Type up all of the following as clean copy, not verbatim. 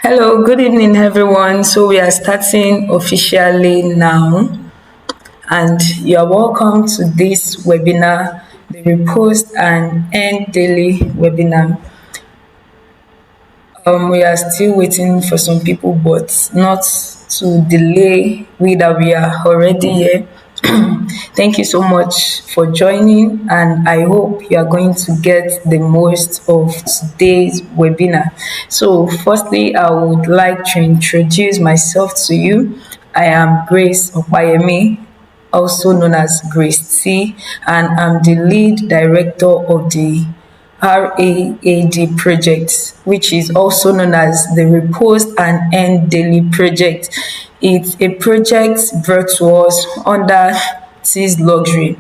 Hello, good evening, everyone. So, we are starting officially now, and you are welcome to this webinar, the Repost and Earn Daily Webinar. We are still waiting for some people, but not to delay. We are already here. Thank you so much for joining, and I hope you are going to get the most of today's webinar. So, firstly, I would like to introduce myself to you. I am Grace Opayemi, also known as Grace T, and I'm the lead director of the RAAD project, which is also known as the Repost and Earn Daily project. It's a project brought to us under Tees Luxury.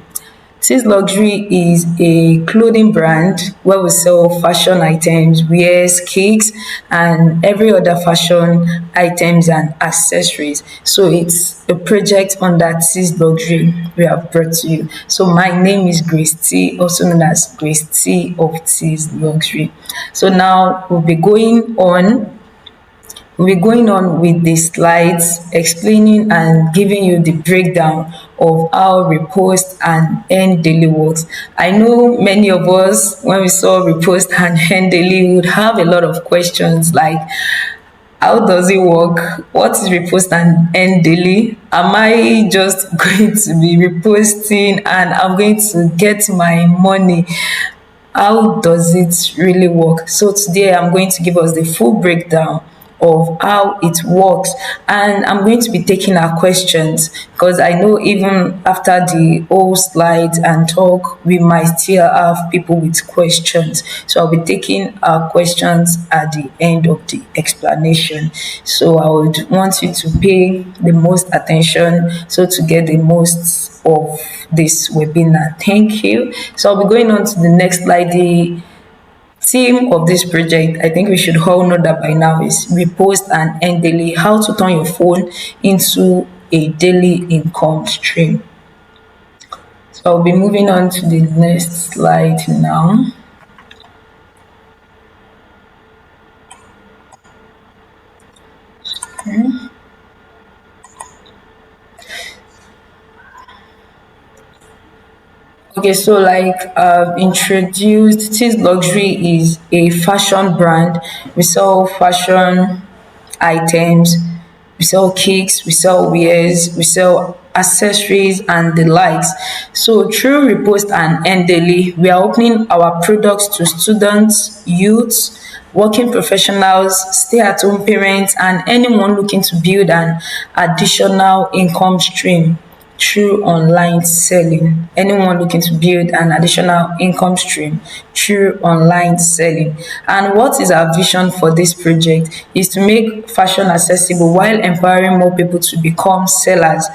Tees Luxury is a clothing brand where we sell fashion items, wears, cakes, and every other fashion items and accessories. So it's a project under Tees Luxury we have brought to you. So my name is Grace T, also known as Grace T of Tees Luxury. So now we'll be going on with the slides explaining and giving you the breakdown of how Repost and Earn Daily works. I know many of us, when we saw Repost and Earn Daily, would have a lot of questions like, how does it work? What is Repost and Earn Daily? Am I just going to be reposting and I'm going to get my money? How does it really work? So today I'm going to give us the full breakdown of how it works, and I'm going to be taking our questions because I know even after the whole slides and talk we might still have people with questions. So I'll be taking our questions at the end of the explanation. So I would want you to pay the most attention so to get the most of this webinar. Thank you. So I'll be going on to the next slide. The theme of this project, I think we should all know that by now, is Repost and Earn Daily, how to turn your phone into a daily income stream. So I'll be moving on to the next slide now. Okay, so like I've introduced, Tees Luxury is a fashion brand. We sell fashion items, we sell cakes, we sell wares, we sell accessories and the likes. So through Repost and Earn Daily, we are opening our products to students, youths, working professionals, stay-at-home parents, and anyone looking to build an additional income stream through online selling. Anyone looking to build an additional income stream through online selling. And what is our vision for this project is to make fashion accessible while empowering more people to become sellers,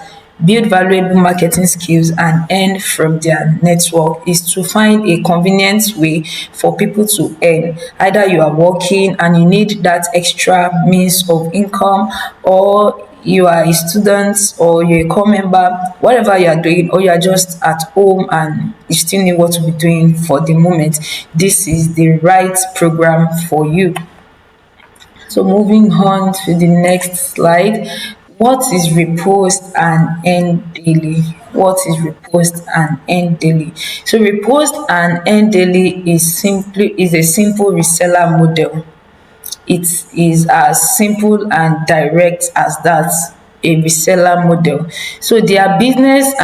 build valuable marketing skills, and earn from their network. Is to find a convenient way for people to earn. Either you are working and you need that extra means of income, or you are a student, or you're a core member, whatever you are doing, or you are just at home and you still need what to be doing for the moment, this is the right program for you. So moving on to the next slide. What is Repost and Earn Daily? What is Repost and Earn Daily? So Repost and Earn Daily is a simple reseller model. It is as simple and direct as that, a reseller model. So there are businesses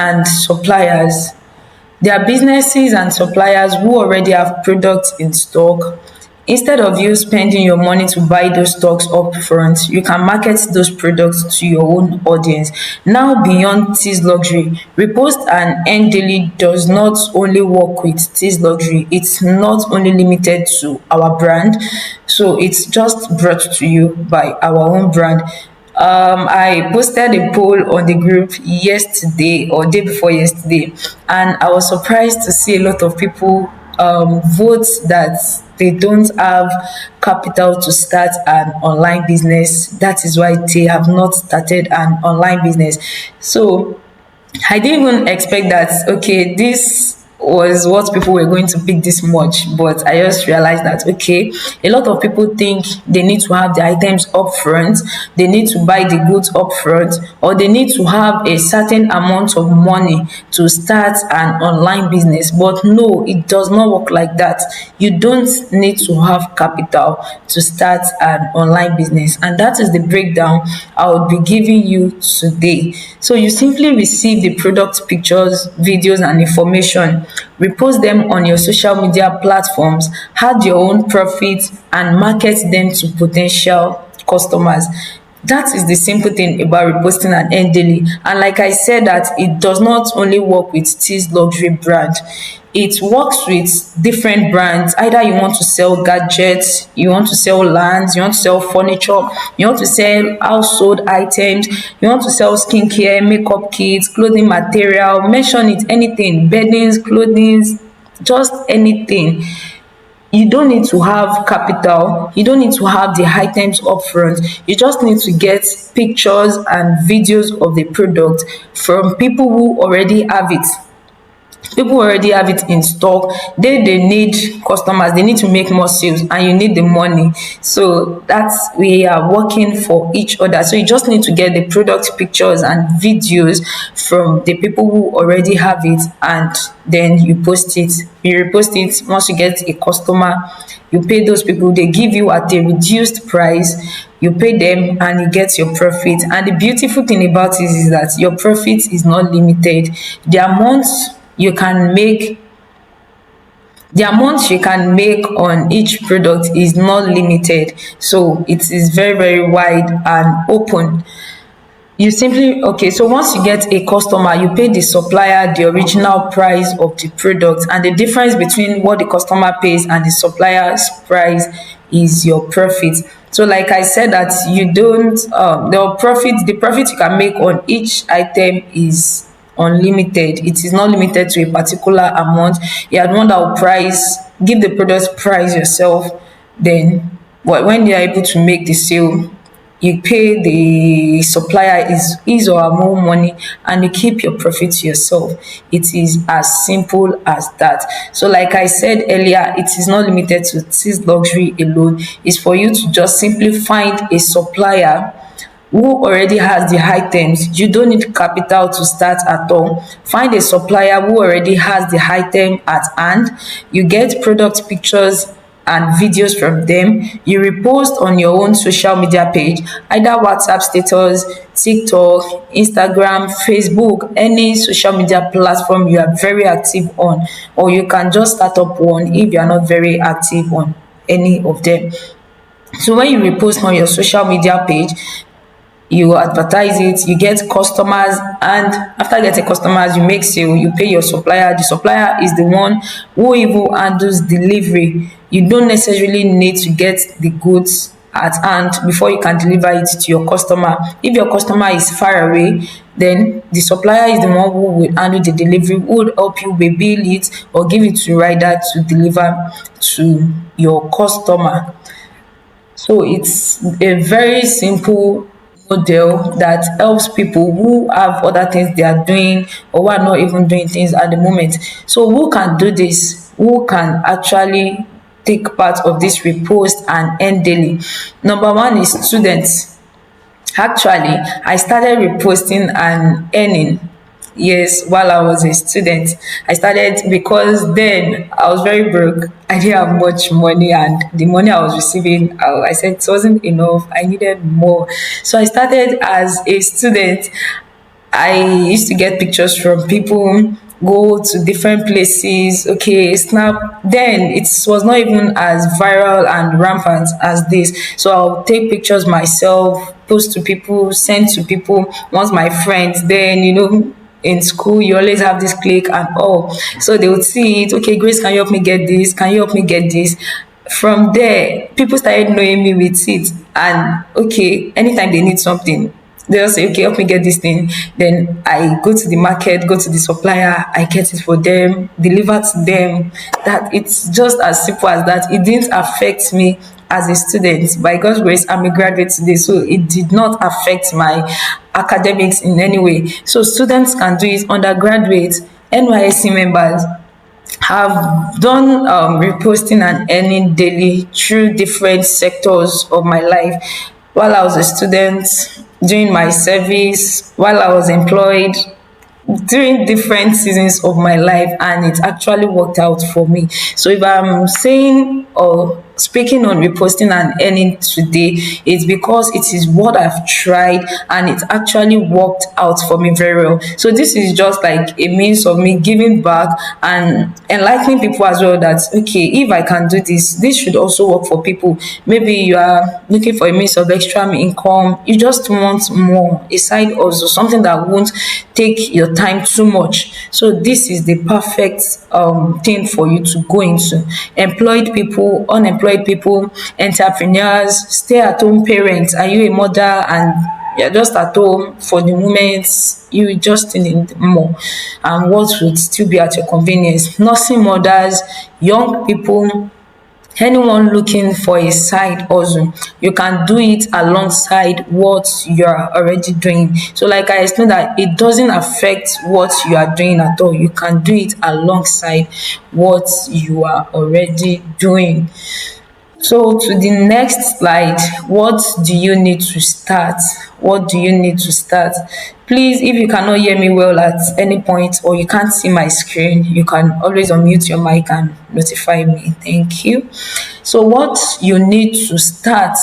and suppliers who already have products in stock. Instead of you spending your money to buy those stocks up front, you can market those products to your own audience. Now, beyond Tees Luxury, Repost and Earn Daily does not only work with Tees Luxury, it's not only limited to our brand. So it's just brought to you by our own brand. I posted a poll on the group yesterday or day before yesterday, and I was surprised to see a lot of people vote that they don't have capital to start an online business. That is why they have not started an online business. So I didn't even expect that, okay, this was what people were going to pick this much, but I just realized that okay, a lot of people think they need to have the items up front, they need to buy the goods up front, or they need to have a certain amount of money to start an online business. But no, it does not work like that. You don't need to have capital to start an online business, and that is the breakdown I will be giving you today. So you simply receive the product pictures, videos, and information, repost them on your social media platforms, add your own profits, and market them to potential customers. That is the simple thing about reposting and earn daily. And like I said, that it does not only work with Tees Luxury brand. It works with different brands. Either you want to sell gadgets, you want to sell lands, you want to sell furniture, you want to sell household items, you want to sell skincare, makeup kits, clothing material, mention it, anything, beddings, clothing, just anything. You don't need to have capital, you don't need to have the items upfront. You just need to get pictures and videos of the product from people who already have it. People already have it in stock. They need customers, they need to make more sales, and you need the money. So that's, we are working for each other. So you just need to get the product pictures and videos from the people who already have it, and then you post it, you repost it. Once you get a customer, you pay those people, they give you at a reduced price, you pay them, and you get your profit. And the beautiful thing about it is that your profit is not limited. The amount you can make on each product is not limited. So it is very, very wide and open. You simply, okay, so once you get a customer, you pay the supplier the original price of the product, and the difference between what the customer pays and the supplier's price is your profit. So like I said, that you don't the profit you can make on each item is unlimited. It is not limited to a particular amount. You are the one that will give the product price yourself. Then when they are able to make the sale, you pay the supplier his or her more money, and you keep your profit to yourself. It is as simple as that. So like I said earlier, it is not limited to Tees Luxury alone. It's for you to just simply find a supplier who already has the items. You don't need capital to start at all. Find a supplier who already has the item at hand. You get product pictures and videos from them. You repost on your own social media page, either WhatsApp status, TikTok, Instagram, Facebook, any social media platform you are very active on, or you can just start up one if you are not very active on any of them. So when you repost on your social media page, you advertise it, you get customers, and after getting customers, you make sale, you pay your supplier. The supplier is the one who even handles delivery. You don't necessarily need to get the goods at hand before you can deliver it to your customer. If your customer is far away, then the supplier is the one who will handle the delivery, who would help you bill it or give it to rider to deliver to your customer. So it's a very simple model that helps people who have other things they are doing, or who are not even doing things at the moment. So who can do this? Who can actually take part of this repost and earn daily? Number one is students. Actually, I started reposting and earning, yes, while I was a student. I started because then I was very broke. I didn't have much money, and the money I was receiving, I said it wasn't enough. I needed more. So I started as a student. I used to get pictures from people, go to different places. Okay, Snap. Then it was not even as viral and rampant as this. So I'll take pictures myself, post to people, send to people. Once my friends, then in school you always have this click and all, so they would see it. Okay, Grace, can you help me get this? Can you help me get this? From there, people started knowing me with it, and okay, anytime they need something, they'll say, okay, help me get this thing. Then I go to the market, go to the supplier, I get it for them, deliver to them. That it's just as simple as that. It didn't affect me as a student. By God's grace, I'm a graduate today, so it did not affect my academics in any way. So students can do it, undergraduates, NYSC members, have done reposting and earning daily through different sectors of my life. While I was a student, during my service, while I was employed, during different seasons of my life, and it actually worked out for me. So if I'm saying or speaking on reposting and earning today, it's because it is what I've tried and it actually worked out for me very well. So this is just like a means of me giving back and enlightening people as well, that okay, if I can do this, this should also work for people. Maybe you are looking for a means of extra income, you just want more, a side hustle, something that won't take your time too much. So this is the perfect thing for you to go into. Employed people, unemployed people, entrepreneurs, stay at home parents. Are you a mother and you're just at home for the moment, you just need more, and what would still be at your convenience? Nursing mothers, young people, anyone looking for a side hustle, you can do it alongside what you're already doing. So like I explained, that it doesn't affect what you are doing at all, you can do it alongside what you are already doing. So to the next slide, what do you need to start? What do you need to start? Please, if you cannot hear me well at any point or you can't see my screen, you can always unmute your mic and notify me. Thank you. So what you need to start,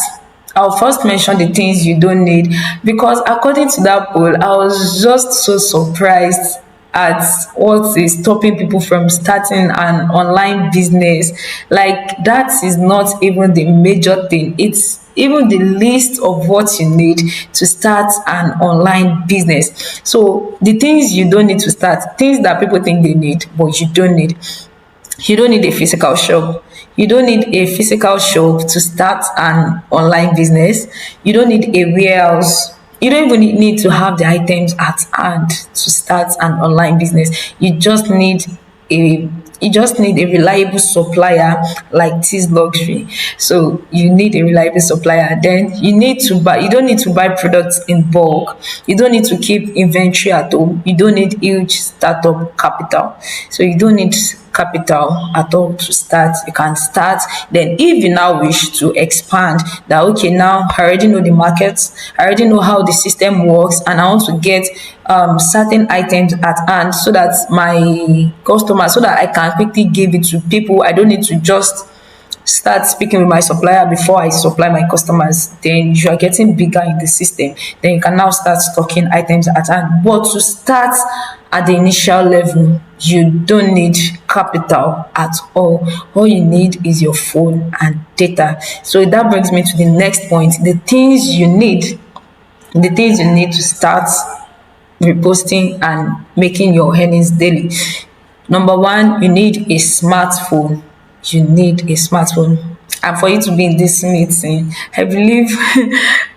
I'll first mention the things you don't need, because according to that poll, I was just so surprised at what is stopping people from starting an online business. Like that is not even the major thing. It's even the list of what you need to start an online business. So the things you don't need to start, things that people think they need, but you don't need. You don't need a physical shop. You don't need a physical shop to start an online business. You don't need a warehouse. You don't even need to have the items at hand to start an online business. A you just need a reliable supplier like Tees Luxury. So you need a reliable supplier. Then you don't need to buy products in bulk. You don't need to keep inventory at home. You don't need huge startup capital. So you don't need capital at all to start. You can start. Then if you now wish to expand, that okay, now I already know the market, I already know how the system works, and I want to get certain items at hand so that my customers, so that I can quickly give it to people. I don't need to just start speaking with my supplier before I supply my customers. Then you are getting bigger in the system. Then you can now start stocking items at hand. But to start at the initial level, you don't need capital at all. All you need is your phone and data. So that brings me to the next point. The things you need to start reposting and making your earnings daily. Number one, you need a smartphone. You need a smartphone. And for you to be in this meeting, I believe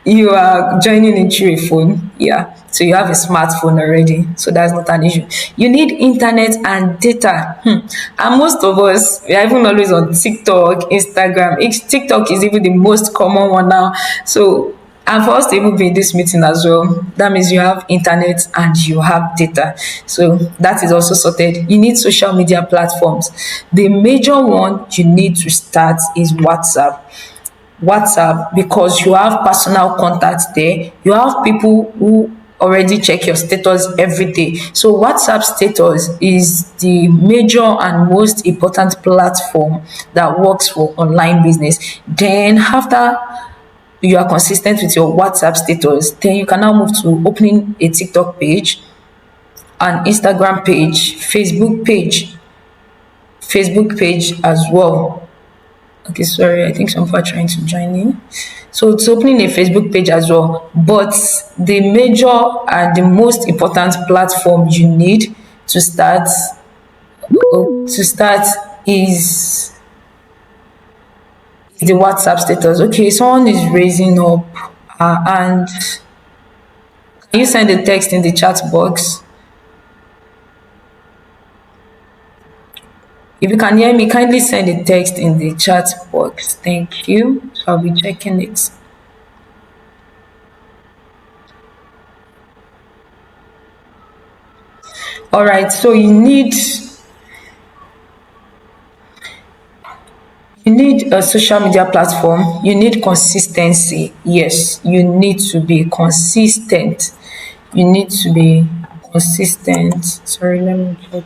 you are joining in through a phone. Yeah. So you have a smartphone already. So that's not an issue. You need internet and data. And most of us, we are even always on TikTok, Instagram. TikTok is even the most common one now. So and for us to even be in this meeting as well, that means you have internet and you have data. So that is also sorted. You need social media platforms. The major one you need to start is WhatsApp. WhatsApp, because you have personal contacts there. You have people who already check your status every day. So WhatsApp status is the major and most important platform that works for online business. Then after you are consistent with your WhatsApp status, then you can now move to opening a TikTok page, an Instagram page, Facebook page as well. Okay, sorry, I think some people are trying to join in. So it's opening a Facebook page as well. But the major and the most important platform you need to start is the WhatsApp status. Okay, someone is raising up and can you send a text in the chat box? If you can hear me, kindly send a text in the chat box. Thank you. So I'll be checking it. All right, so you need You need a social media platform. You need consistency. Yes, you need to be consistent. You need to be consistent. Sorry, let me check.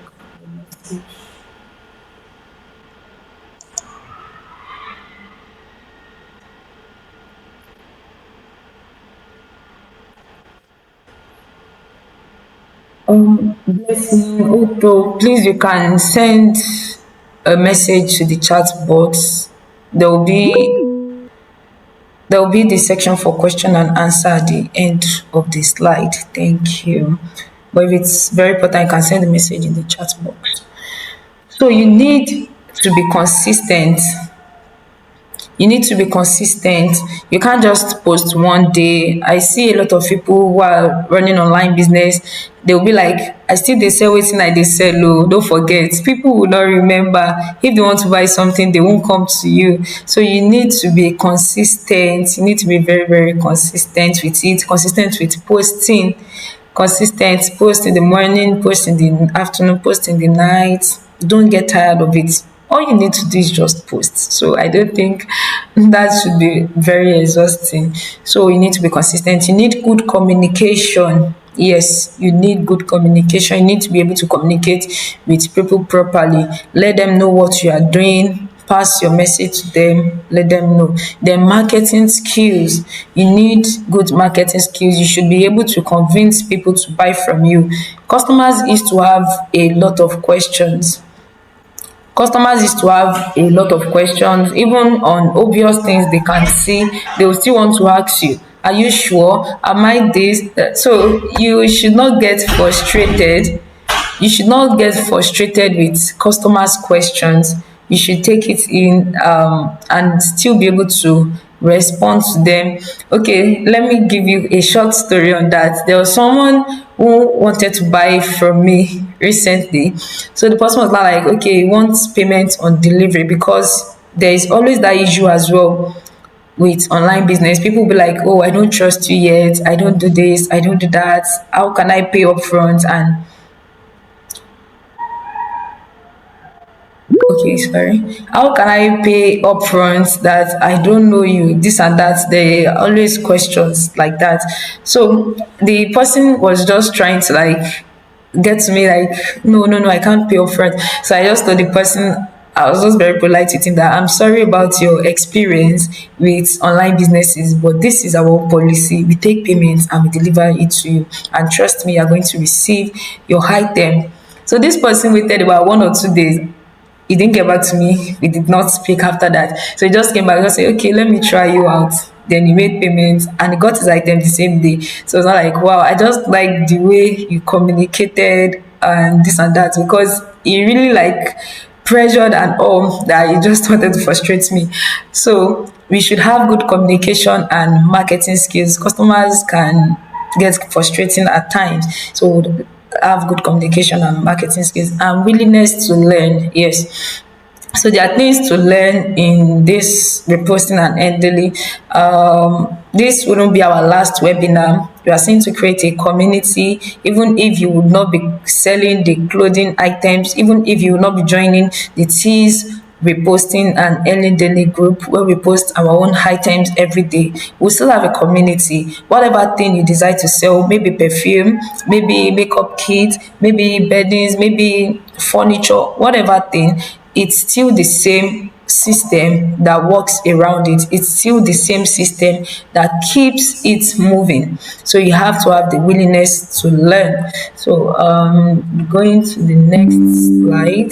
Blessing. Also, please, you can send a message to the chat box. There will be there will be the section for question and answer at the end of the slide. Thank you. But if it's very important, you can send a message in the chat box. So you need to be consistent. You need to be consistent. You can't just post one day. I see a lot of people who are running online business. They'll be like, I still they sell wetin I dey sell oh. Don't forget, people will not remember. If they want to buy something, they won't come to you. So you need to be consistent. You need to be very, very consistent with it. Consistent with posting. Consistent. Post in the morning, post in the afternoon, post in the night. Don't get tired of it. All you need to do is just post. So I don't think that should be very exhausting. So you need to be consistent. You need good communication. Yes, you need good communication. You need to be able to communicate with people properly. Let them know what you are doing. Pass your message to them. Let them know. Then marketing skills. You need good marketing skills. You should be able to convince people to buy from you. Customers used to have a lot of questions. Customers used to have a lot of questions, even on obvious things they can see. They will still want to ask you, are you sure? Am I this? So you should not get frustrated. You should not get frustrated with customers' questions. You should take it in and still be able to respond to them. Okay, let me give you a short story on that. There was someone who wanted to buy from me recently. So the person was like, okay, he wants payment on delivery because there is always that issue as well with online business. People will be like, oh, I don't trust you yet. I don't do this. I don't do that. How can I pay upfront? And okay, sorry. How can I pay upfront that I don't know you? This and that. There are always questions like that. So the person was just trying to like get to me like, no, no, no, I can't pay upfront. So I just told the person, I was just very polite with him that I'm sorry about your experience with online businesses, but this is our policy. We take payments and we deliver it to you. And trust me, you're going to receive your item. So this person waited about 1 or 2 days. He didn't get back to me. We did not speak after that. So he just came back and said, okay, let me try you out. Then he made payments and he got his item the same day. So it's not like, wow, I just like the way you communicated and this and that, because he really like pressured and all that he just wanted to frustrate me. So we should have good communication and marketing skills. Customers can get frustrating at times. So have good communication and marketing skills and willingness to learn. Yes. So there are things to learn in this reposting and end daily. This wouldn't be our last webinar. We are seeing to create a community, even if you would not be selling the clothing items, even if you will not be joining the Tees Reposting and Earn Daily group where we post our own items every day. We still have a community. Whatever thing you desire to sell, maybe perfume, maybe makeup kit, maybe beddings, maybe furniture, whatever thing, it's still the same system that works around it. It's still the same system that keeps it moving. So you have to have the willingness to learn. So going to the next slide.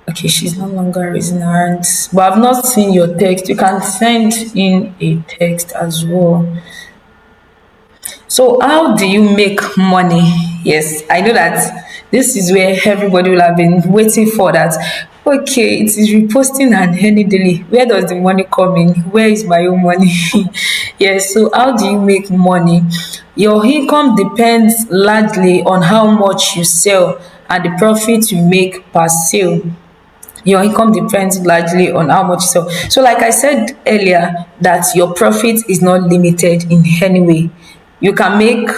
Okay, she's no longer raising her hand, but I've not seen your text. You can send in a text as well. So how do you make money? Yes, I know that this is where everybody will have been waiting for that. Okay, it is reposting and earning daily. Where does the money come in? Where is my own money? Yes, so how do you make money? Your income depends largely on how much you sell and the profit you make per sale. Your income depends largely on how much you sell. So like I said earlier, that your profit is not limited in any way. You can make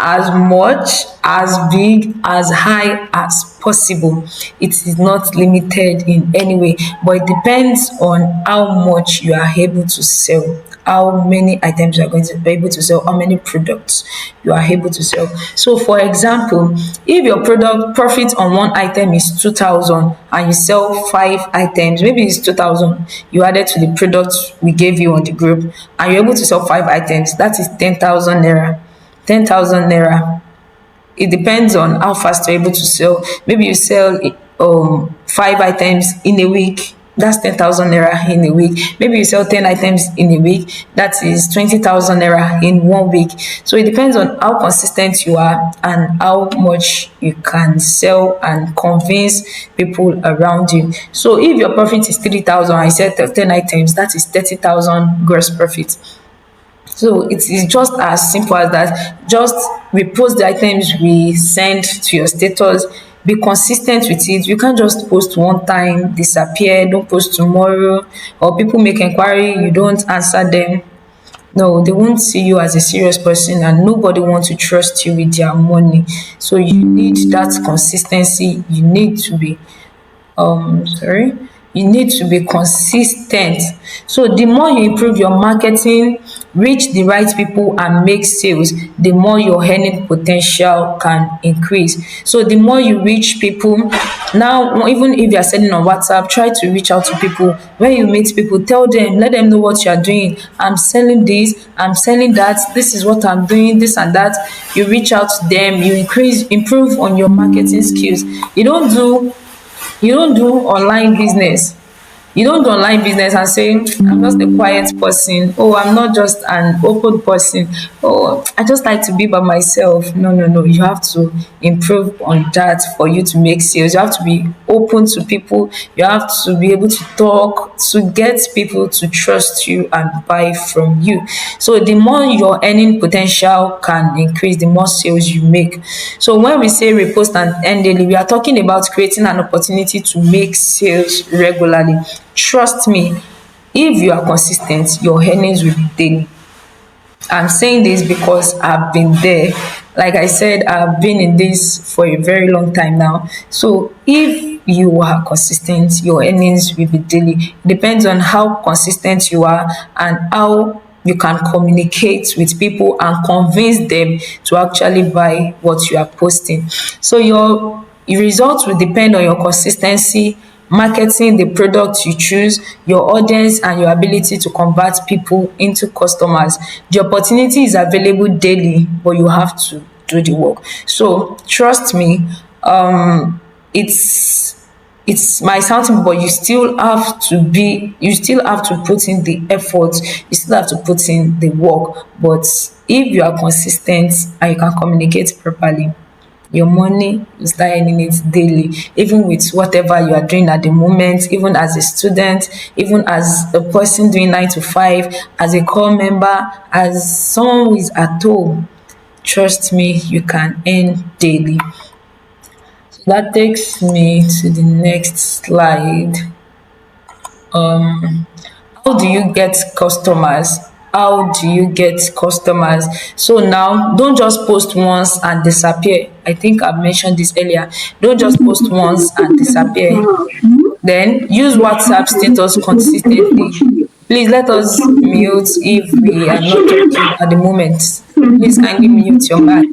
as much, as big, as high as possible. It is not limited in any way, but it depends on how much you are able to sell, how many items you are going to be able to sell, how many products you are able to sell. So for example, if your product profit on one item is 2,000 and you sell 5 items, maybe it's 2,000 you added to the product we gave you on the group, and you're able to sell 5 items, that is 10,000 naira. 10,000 naira, it depends on how fast you're able to sell. Maybe you sell 5 items in a week, that's 10,000 naira in a week. Maybe you sell 10 items in a week, that is 20,000 naira in 1 week. So it depends on how consistent you are and how much you can sell and convince people around you. So if your profit is 3,000 and you sell 10 items, that is 30,000 gross profit. So it is just as simple as that. Just repost the items we send to your status. Be consistent with it. You can't just post one time, disappear, don't post tomorrow, or people make inquiry, you don't answer them. No, they won't see you as a serious person, and nobody wants to trust you with their money. So you need that consistency. You need to be sorry, you need to be consistent. So the more you improve your marketing, reach the right people and make sales, the more your earning potential can increase. So the more you reach people, now even if you are selling on WhatsApp, try to reach out to people. When you meet people, tell them, let them know what you are doing. I'm selling this, I'm selling that, this is what I'm doing, this and that. You reach out to them, you improve on your marketing skills. You don't do online business. You don't do online business and say, I'm just a quiet person. Oh, I'm not just an open person. Oh, I just like to be by myself. No, no, no. You have to improve on that for you to make sales. You have to be open to people. You have to be able to talk, to get people to trust you and buy from you. So the more your earning potential can increase, the more sales you make. So when we say repost and earn daily, we are talking about creating an opportunity to make sales regularly. Trust me, if you are consistent, your earnings will be daily. I'm saying this because I've been there. Like I said, I've been in this for a very long time now. So if you are consistent, your earnings will be daily. It depends on how consistent you are and how you can communicate with people and convince them to actually buy what you are posting. So your results will depend on your consistency, marketing the product you choose, your audience, and your ability to convert people into customers. The opportunity is available daily, but you have to do the work. So trust me, it's my something, but you still have to put in the effort, you still have to put in the work. But if you are consistent and you can communicate properly, your money, you start earning it daily, even with whatever you are doing at the moment, even as a student, even as a person doing 9 to 5, as a core member, as someone who is at home. Trust me, you can earn daily. So that takes me to the next slide. How do you get customers? How do you get customers? So now, don't just post once and disappear. I think I've mentioned this earlier. Don't just post once and disappear. Then use WhatsApp status consistently. Please let us mute if we are not talking at the moment. Please kindly mute your mic.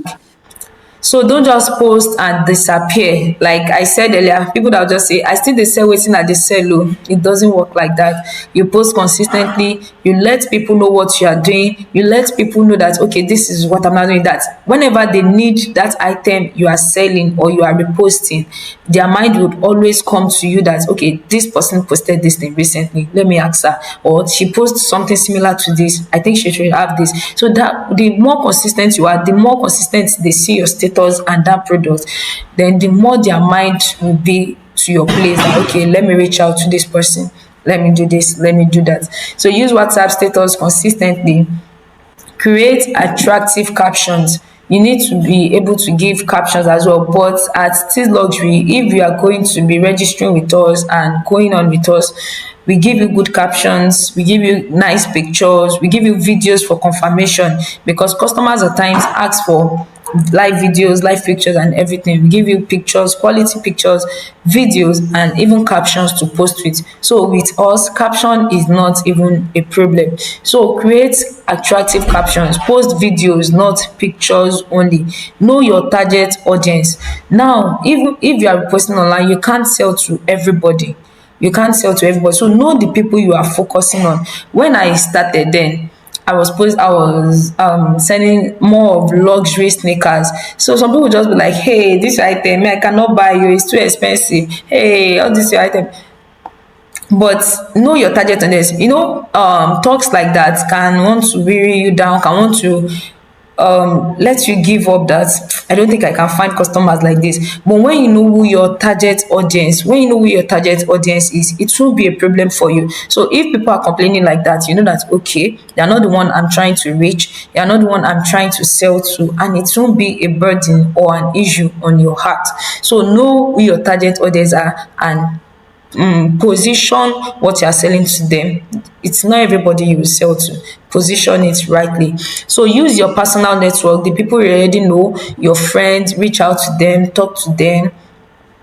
So don't just post and disappear. Like I said earlier, people that will just say, I still dey sell wetin I dey sell o. It doesn't work like that. You post consistently, you let people know what you are doing, you let people know that, okay, this is what I'm not doing. That whenever they need that item you are selling or you are reposting, their mind would always come to you that, okay, this person posted this thing recently, let me ask her. Or she posts something similar to this, I think she should have this. So that the more consistent you are, the more consistent they see your status and that product, then the more their mind will be to your place that, okay, let me reach out to this person, let me do this, let me do that. So use WhatsApp status consistently. Create attractive captions. You need to be able to give captions as well. But at Tees Luxury, if you are going to be registering with us and going on with us, we give you good captions, we give you nice pictures, we give you videos for confirmation, because customers at times ask for live videos, live pictures, and everything. We give you pictures, quality pictures, videos, and even captions to post with. So with us, caption is not even a problem. So create attractive captions, post videos, not pictures only. Know your target audience. Now, even if you are posting online, you can't sell to everybody. You can't sell to everybody. So know the people you are focusing on. When I started then, I was selling more of luxury sneakers. So some people just be like, hey, this item, I cannot buy you, it's too expensive. Hey, all this your item. But know your target audience. Talks like that can want to weary you down, can want to let you give up that I don't think I can find customers like this. But when you know who your target audience, when you know who your target audience is, it won't be a problem for you. So if people are complaining like that, you know that okay, they are not the one I'm trying to reach, they are not the one I'm trying to sell to, and it won't be a burden or an issue on your heart. So know who your target audience are and position what you are selling to them. It's not everybody you will sell to. Position it rightly. So use your personal network, the people you already know, your friends, reach out to them, talk to them.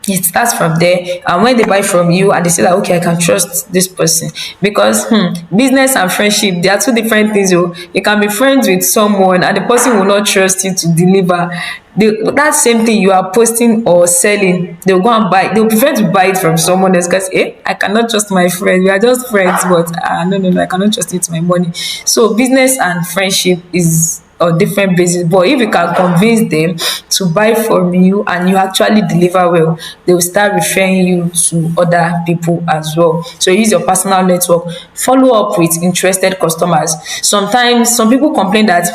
It starts from there, and when they buy from you and they say that okay, I can trust this person, because business and friendship, they are two different things. You can be friends with someone and the person will not trust you to deliver that same thing you are posting or selling. They'll go and buy, they'll prefer to buy it from someone else because I cannot trust my friend, we are just friends, but no, I cannot trust you with my money. So business and friendship is on different basis, but if you can convince them to buy from you and you actually deliver well, they will start referring you to other people as well. So use your personal network, follow up with interested customers. Sometimes some people complain that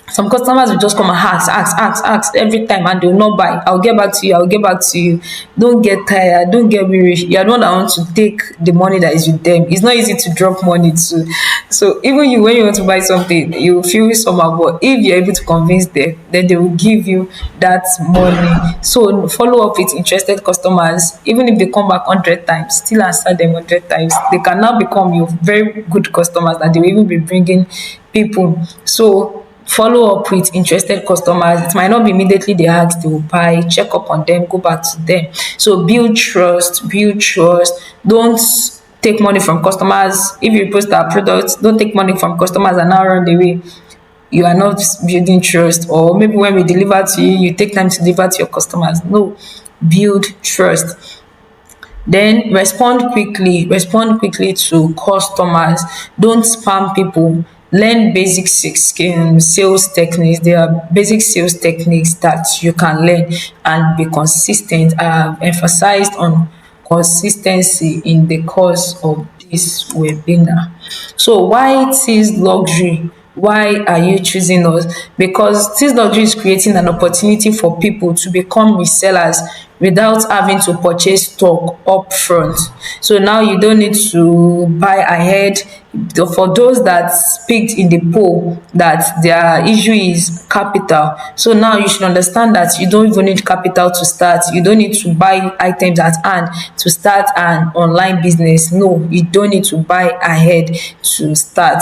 some customers will just come and ask every time and they will not buy. I'll get back to you, I'll get back to you. Don't get tired, don't get weary. You're the one that wants to take the money that is with them. It's not easy to drop money too. So even you, when you want to buy something, you feel somehow, but if you're able to convince them, then they will give you that money. So follow up with interested customers. Even if they come back 100 times, still answer them 100 times. They can now become your very good customers and they will even be bringing people. So follow up with interested customers. It might not be immediately they ask, they will buy, check up on them, go back to them. So build trust, build trust. Don't take money from customers. If you post our products, don't take money from customers and now run away. You are not building trust. Or maybe when we deliver to you, you take time to deliver to your customers. No, build trust. Then respond quickly to customers. Don't spam people. Learn basic sales techniques. There are basic sales techniques that you can learn and be consistent. I have emphasized on consistency in the course of this webinar. So why Tees Luxury? Why are you choosing us? Because Tees Luxury is creating an opportunity for people to become resellers without having to purchase stock upfront. So now you don't need to buy ahead. For those that picked in the poll that their issue is capital, so now you should understand that you don't even need capital to start. You don't need to buy items at hand to start an online business. No, you don't need to buy ahead to start.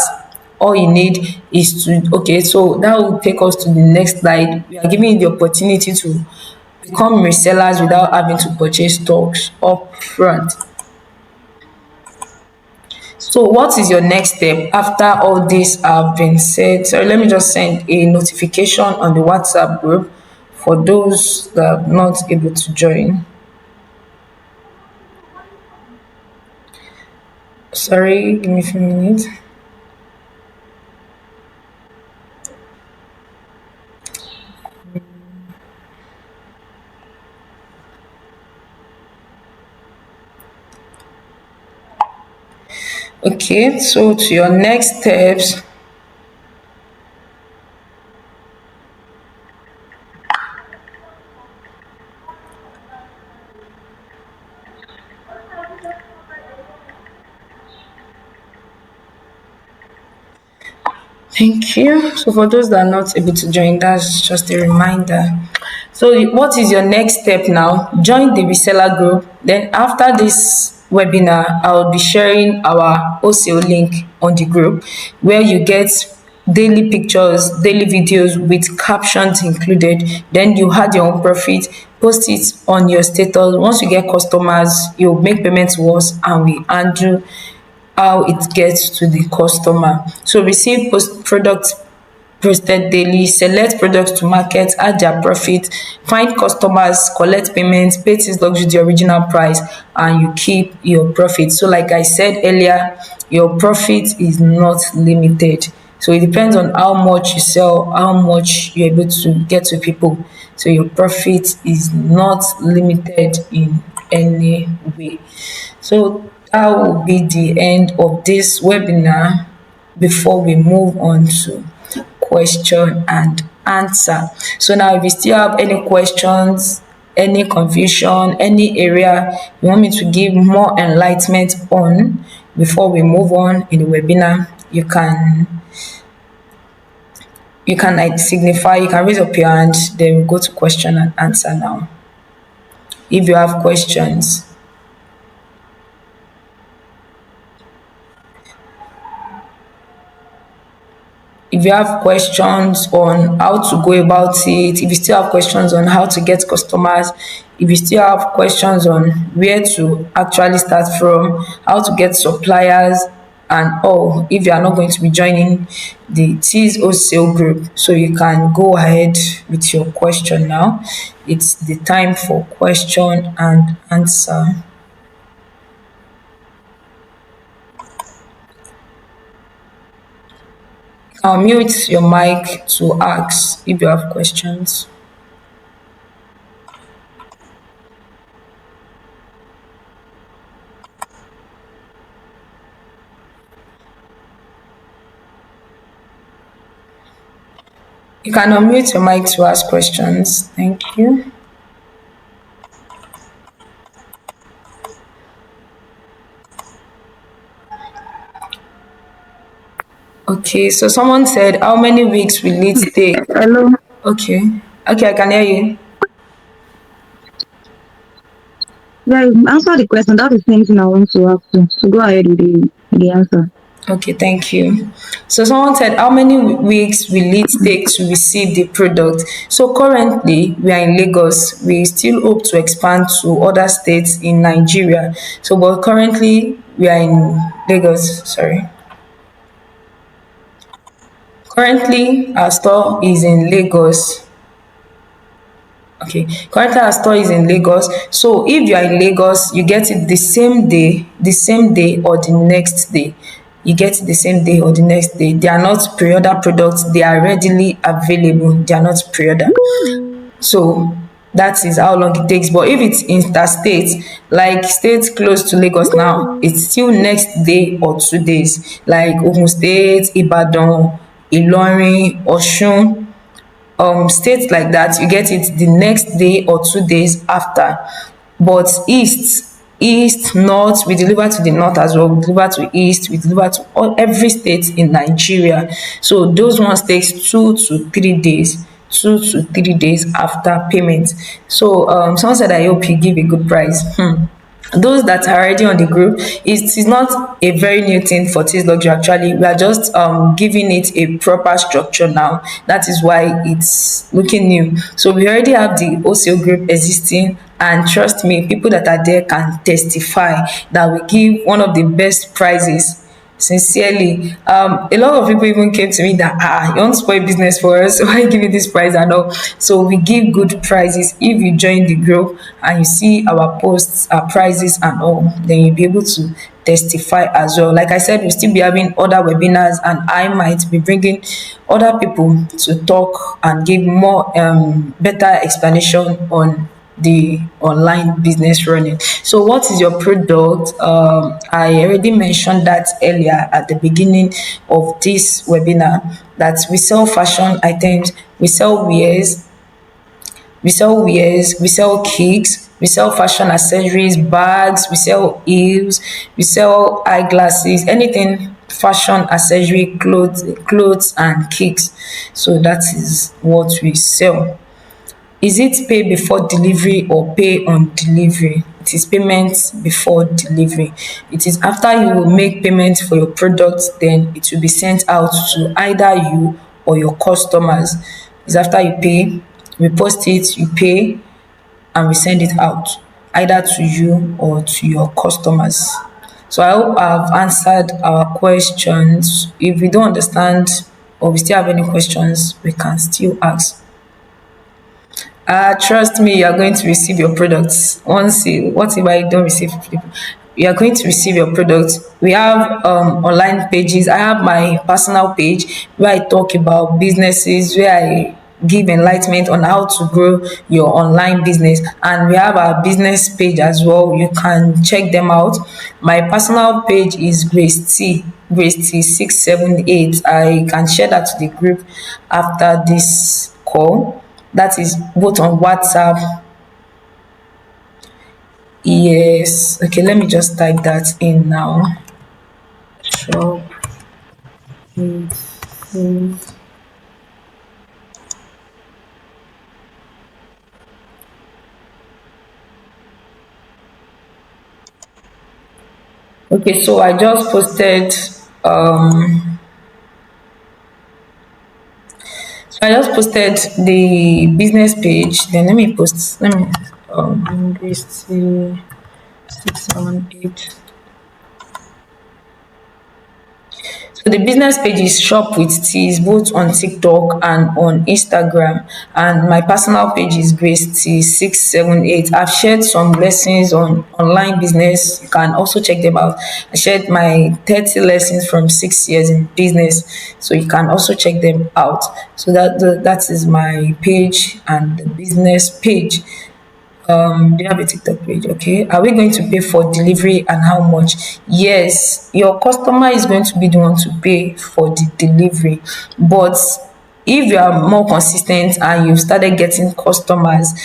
All you need is to, okay, so that will take us to the next slide. We are giving you the opportunity to become resellers without having to purchase stocks up front. So what is your next step after all this have been said? So let me just send a notification on the WhatsApp group for those that are not able to join. Sorry, give me a few minutes. Okay, so to your next steps. Thank you. So for those that are not able to join, that's just a reminder. So what is your next step now? Join the reseller group. Then after this webinar, I will be sharing our wholesale link on the group where you get daily pictures, daily videos with captions included. Then you had your own profit, post it on your status. Once you get customers, you make payments to us and we handle how it gets to the customer. So receive post product posted daily, select products to market, add their profit, find customers, collect payments, pay Tees Luxury the original price, and you keep your profit. So like I said earlier, your profit is not limited. So it depends on how much you sell, how much you're able to get to people. So your profit is not limited in any way. So that will be the end of this webinar before we move on to question and answer. So now if you still have any questions, any confusion, any area you want me to give more enlightenment on before we move on in the webinar, you can like signify, you can raise up your hand, then we go to question and answer now. If you have questions. If you have questions on how to go about it, if you still have questions on how to get customers, if you still have questions on where to actually start from, how to get suppliers, and all, if you are not going to be joining the Tees Wholesale Group, so you can go ahead with your question now. It's the time for question and answer. I'll mute your mic to ask if you have questions. You can unmute your mic to ask questions. Thank you. Okay, so someone said, how many weeks will it take? Hello. Okay. Okay, I can hear you. Yeah, you answer the question. That's the same thing I want to ask you. So go ahead with the answer. Okay, thank you. So someone said, how many weeks will it take to receive the product? So currently, we are in Lagos. We still hope to expand to other states in Nigeria. So, but currently, we are in Lagos. Sorry. Currently, our store is in Lagos. Okay, currently our store is in Lagos. So if you are in Lagos, you get it the same day or the next day. You get it the same day or the next day. They are not pre-order products, they are readily available. They are not pre-order. So that is how long it takes. But if it's interstate, like states close to Lagos now, it's still next day or 2 days. Like Ogun State, Ibadan, Ilorin, Osun, states like that, you get it the next day or 2 days after. But east, north, we deliver to the north as well, we deliver to east, we deliver to every state in Nigeria. So those ones takes 2 to 3 days, 2 to 3 days after payment. So someone said, I hope you give a good price. Those that are already on the group, it is not a very new thing for Tees Luxury. Actually, we are just giving it a proper structure now. That is why it's looking new. So we already have the wholesale group existing, and trust me, people that are there can testify that we give one of the best prices. Sincerely, a lot of people even came to me that you want to spoil business for us, why give you this price and all. So we give good prices. If you join the group and you see our posts, our prices and all, then you'll be able to testify as well. Like I said, we'll still be having other webinars, and I might be bringing other people to talk and give more better explanation on the online business running. So what is your product? I already mentioned that earlier at the beginning of this webinar, that we sell fashion items, we sell kicks, we sell fashion accessories, bags, we sell heels, we sell eyeglasses, anything fashion accessory, clothes and kicks. So that is what we sell. Is it pay before delivery or pay on delivery? It it is payment before delivery. It is after you make payment for your product, then it will be sent out to either you or your customers. It's after you pay, we post it, you pay, and we send it out either to you or to your customers. So I hope I've answered our questions. If we don't understand or we still have any questions, we can still ask. Trust me, you are going to receive your products. Once you, what if I don't receive people? You are going to receive your products. We have online pages. I have my personal page where I talk about businesses, where I give enlightenment on how to grow your online business. And we have our business page as well. You can check them out. My personal page is Grace T 678. I can share that to the group after this call. That is both on WhatsApp. Yes. Okay, let me just type that in now. Shop. Okay, so I just posted the business page. Then let me English 678. So the business page is Shop with Tees, both on TikTok and on Instagram. And my personal page is Grace T 678. I've shared some lessons on online business. You can also check them out. I shared my 30 lessons from 6 years in business. So you can also check them out. So that is my page and the business page. Do you have a TikTok page? Okay. Are we going to pay for delivery and how much? Yes, your customer is going to be the one to pay for the delivery. But if you are more consistent and you've started getting customers,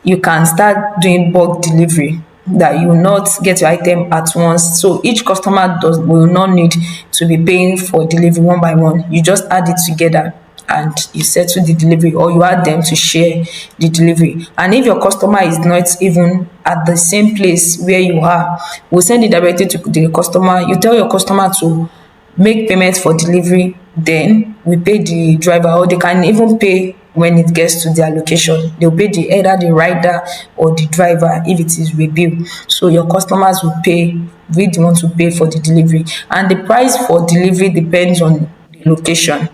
you can start doing bulk delivery that you will not get your item at once. So each customer will not need to be paying for delivery one by one. You just add it together and you settle the delivery, or you add them to share the delivery. And if your customer is not even at the same place where you are, we'll send it directly to the customer. You tell your customer to make payment for delivery, then we pay the driver, or they can even pay when it gets to their location. They'll pay either the rider or the driver if it is with bill. So your customers will pay, we want to pay for the delivery. And the price for delivery depends on the location.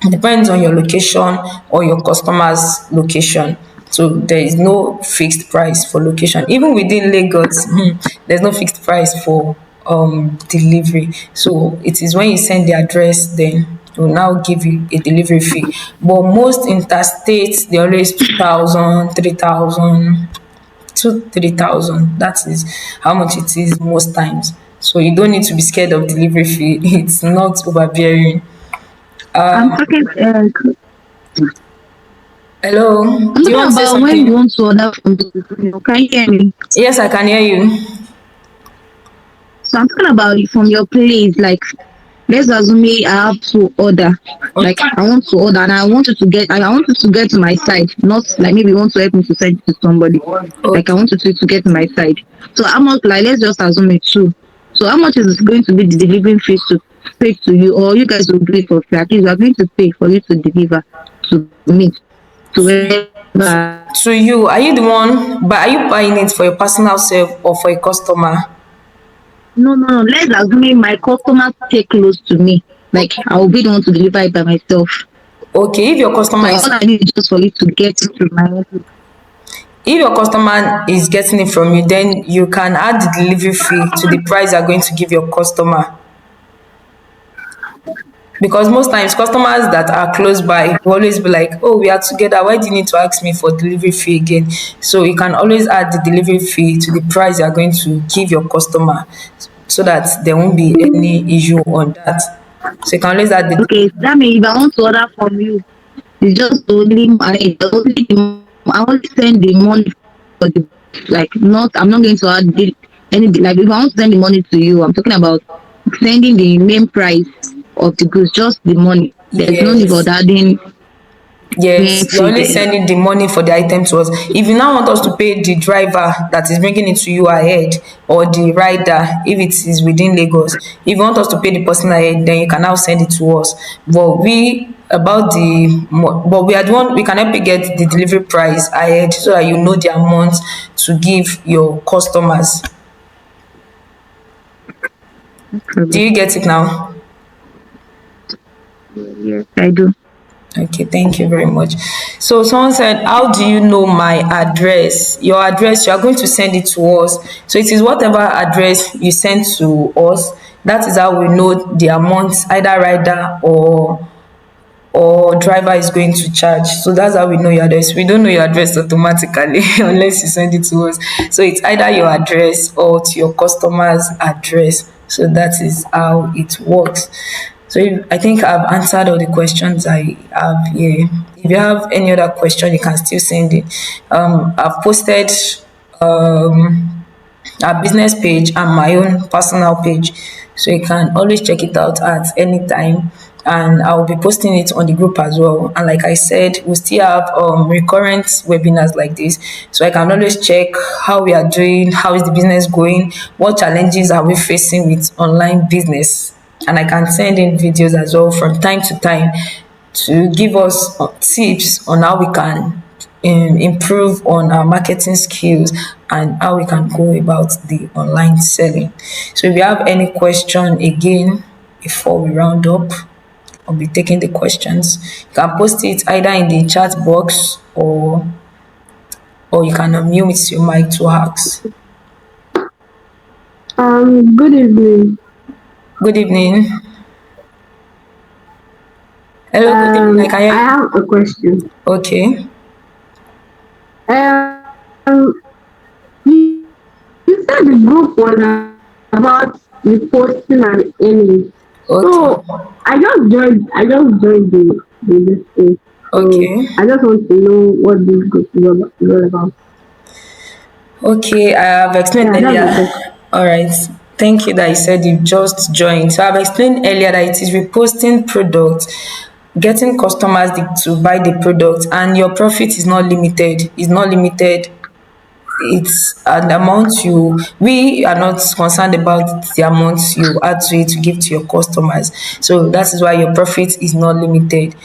It depends on your location or your customer's location. So there is no fixed price for location. Even within Lagos, there's no fixed price for delivery. So it is when you send the address, then it will now give you a delivery fee. But most interstates, they always 2,000, 3,000, 3,000. That is how much it is most times. So you don't need to be scared of delivery fee. It's not overbearing. I'm talking. Hello, I'm do you talking want to say about when you something? want to order from the. Can you hear me? Yes, I can hear you. So I'm talking about it from your place. Like, let's assume me I have to order. Like, Okay. I want to order and I want you to get. I want you to get to my side. Not like maybe you want to help me to send it to somebody. Like I Okay. want you to get to my side. So how much? Like let's just assume it two. So how much is going to be the delivery fee to pay to you, or you guys will do it for free? At least we are going to pay for you to deliver to me to To, wherever. to you, are you the one? But are you buying it for your personal self or for a customer? No, no, no. Let's assume my customers stay close to me. Like I will be the one to deliver it by myself. Okay. So all I need is just for you to get it to my office. If your customer is getting it from you, then you can add the delivery fee to the price you're going to give your customer. Because most times customers that are close by will always be like, oh, we are together, why do you need to ask me for delivery fee again? So you can always add the delivery fee to the price you're going to give your customer, so that there won't be any issue on that. So you can always add the Okay, that means if I want to order from you, it's just I only send the money for the like not I'm not going to add any like if I want to send the money to you, I'm talking about sending the main price of the goods, just the money. There's no need for yes. adding. Yes, Meet you're you only there. sending the money for the item to us. If you now want us to pay the driver that is bringing it to you ahead, or the rider, if it is within Lagos, if you want us to pay the person ahead, then you can now send it to us. But we are the one, we can help you get the delivery price ahead so that you know the amount to give your customers. No Do problem. you get it now? Yes, I do. Okay, thank you very much. So someone said, how do you know my address? Your address, you are going to send it to us. So it is whatever address you send to us. That is how we know the amount either rider or driver is going to charge. So that's how we know your address. We don't know your address automatically unless you send it to us. So it's either your address or to your customer's address. So that is how it works. So I think I've answered all the questions I have here. If you have any other question, you can still send it. I've posted our business page and my own personal page. So you can always check it out at any time. And I'll be posting it on the group as well. And like I said, we still have recurrent webinars like this. So I can always check how we are doing, how is the business going, what challenges are we facing with online business. And I can send in videos as well from time to time to give us tips on how we can improve on our marketing skills and how we can go about the online selling. So if you have any question again before we round up, I'll be taking the questions. You can post it either in the chat box or you can unmute your mic to ask. Good evening. Good evening. Hello, good evening. I can hear I you. have a question. Okay. Um, you said the group was about reposting and earning. Okay. So I just joined this thing. So Okay. I just want to know what this group is all about. Okay, I have explained Yeah, that's earlier. my question. All right. Thank you that you said you just joined. So I've explained earlier that it is reposting products, getting customers to buy the product, and your profit is not limited. It's not limited. It's an amount we are not concerned about the amount you add to it to give to your customers. So that is why your profit is not limited.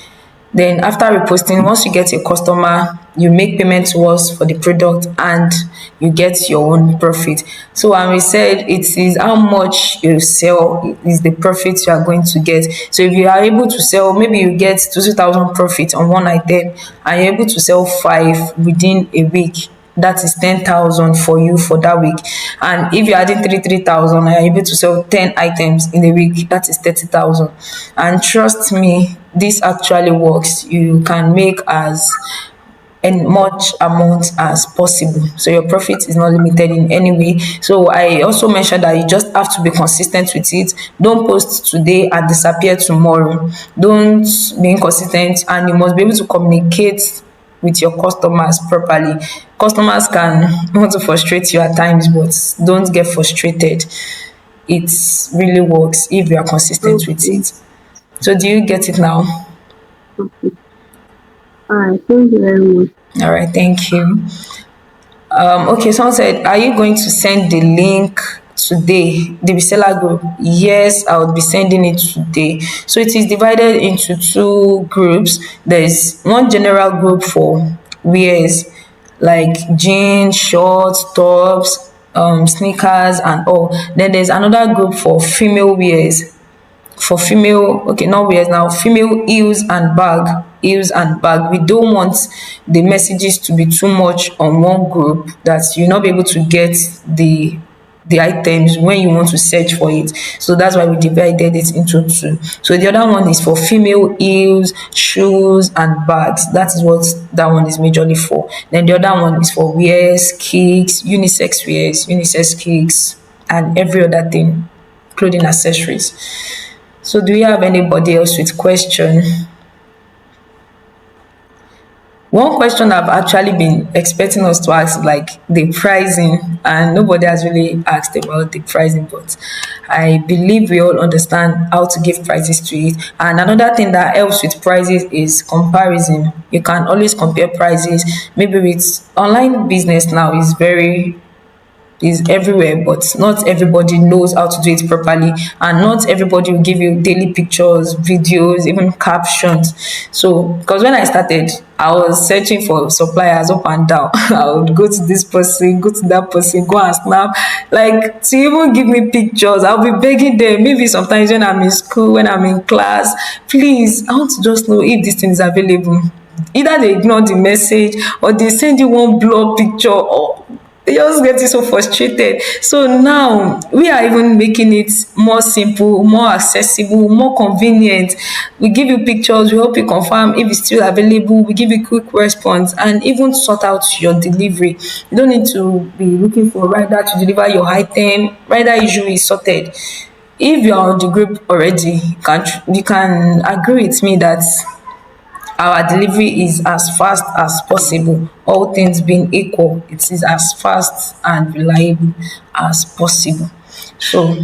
Then after reposting, once you get a customer, you make payment to us for the product and you get your own profit. So when we said it is how much you sell is the profit you are going to get. So if you are able to sell, maybe you get 2,000 profit on one item and you're able to sell five within a week, that is 10,000 for you for that week. And if you're adding 3,000 and you're able to sell 10 items in a week, that is 30,000. And trust me, this actually works. You can make as much amount as possible. So your profit is not limited in any way. So I also mentioned that you just have to be consistent with it. Don't post today and disappear tomorrow. Don't be inconsistent, and you must be able to communicate with your customers properly. Customers can want to frustrate you at times, but don't get frustrated. It really works if you are consistent with Okay. it. So do you get it now? Okay. All right. Thank you very much. All right, thank you. Okay, someone said, are you going to send the link today, the reseller group? Yes, I will be sending it today. So it is divided into two groups. There's one general group for wears like jeans, shorts, tops, sneakers, and all. Then there's another group for female wears, for female, okay, not wears now, female heels and bag. We don't want the messages to be too much on one group that you'll not be able to get the items when you want to search for it. So that's why we divided it into two. So the other one is for female heels, shoes, and bags. That is what that one is majorly for. Then the other one is for wears, kicks, unisex kicks, and every other thing, clothing accessories. So do we have anybody else with question? One question I've actually been expecting us to ask is like the pricing, and nobody has really asked about the pricing, but I believe we all understand how to give prices to it. And another thing that helps with prices is comparison. You can always compare prices. Maybe with online business now is very is everywhere, but not everybody knows how to do it properly, and not everybody will give you daily pictures, videos, even captions. So because when I started, I was searching for suppliers up and down. I would go to this person, go to that person, go and snap, like to even give me pictures. I'll be begging them, maybe sometimes when I'm in school, when I'm in class, please, I want to just know if this thing is available. Either they ignore the message or they send you one blur picture, or they just getting so frustrated. So now we are even making it more simple, more accessible, more convenient. We give you pictures, we help you confirm if it's still available, we give you quick response, and even sort out your delivery. You don't need to be looking for a rider to deliver your item. Rider issue is sorted. If you are on the group already, you can agree with me that our delivery is as fast as possible. All things being equal, it is as fast and reliable as possible. So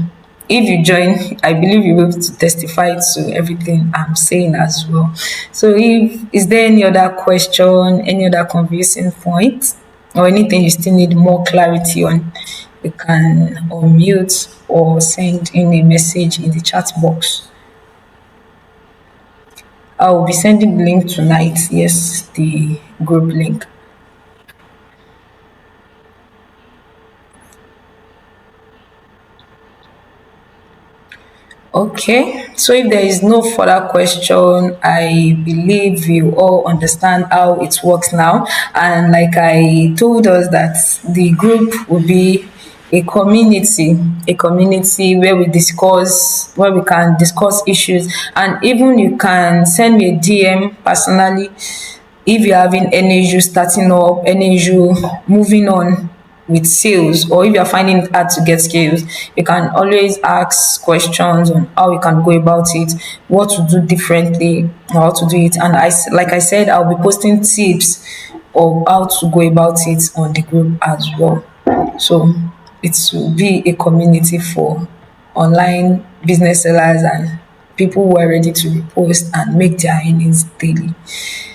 if you join, I believe you will be able to testify to everything I'm saying as well. So if is there any other question, any other confusing point, or anything you still need more clarity on, you can unmute or send in a message in the chat box. I will be sending the link tonight. Yes, the group link. Okay, so if there is no further question, I believe you all understand how it works now. And like I told us, that the group will be a community where where we can discuss issues, and even you can send me a DM personally if you're having any issue starting up, any issue moving on with sales, or if you're finding it hard to get skills, you can always ask questions on how you can go about it, what to do differently, or how to do it. And like I said, I'll be posting tips of how to go about it on the group as well. So it will be a community for online business sellers and people who are ready to repost and make their earnings daily.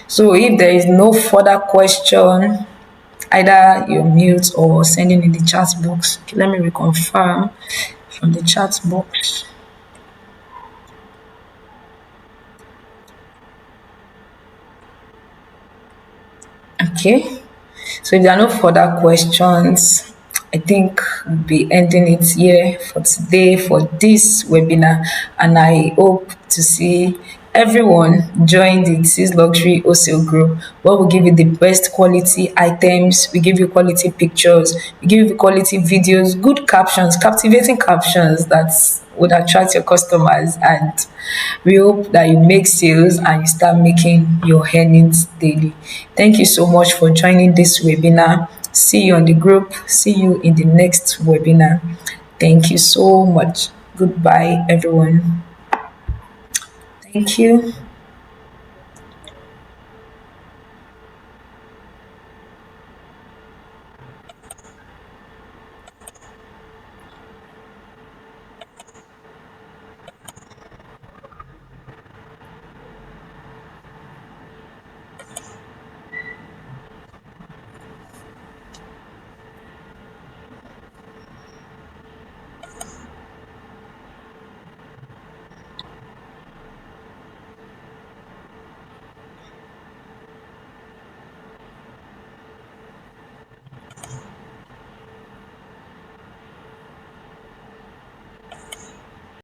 So if there is no further question, either you mute or sending in the chat box. Okay, let me reconfirm from the chat box. Okay. So if there are no further questions, I think we'll be ending it here for today for this webinar. And I hope to see everyone join the Tees Luxury Wholesale Group, where we give you the best quality items, we give you quality pictures, we give you quality videos, good captions, captivating captions that would attract your customers. And we hope that you make sales and you start making your earnings daily. Thank you so much for joining this webinar. See you on the group. See you in the next webinar. Thank you so much. Goodbye, everyone. Thank you.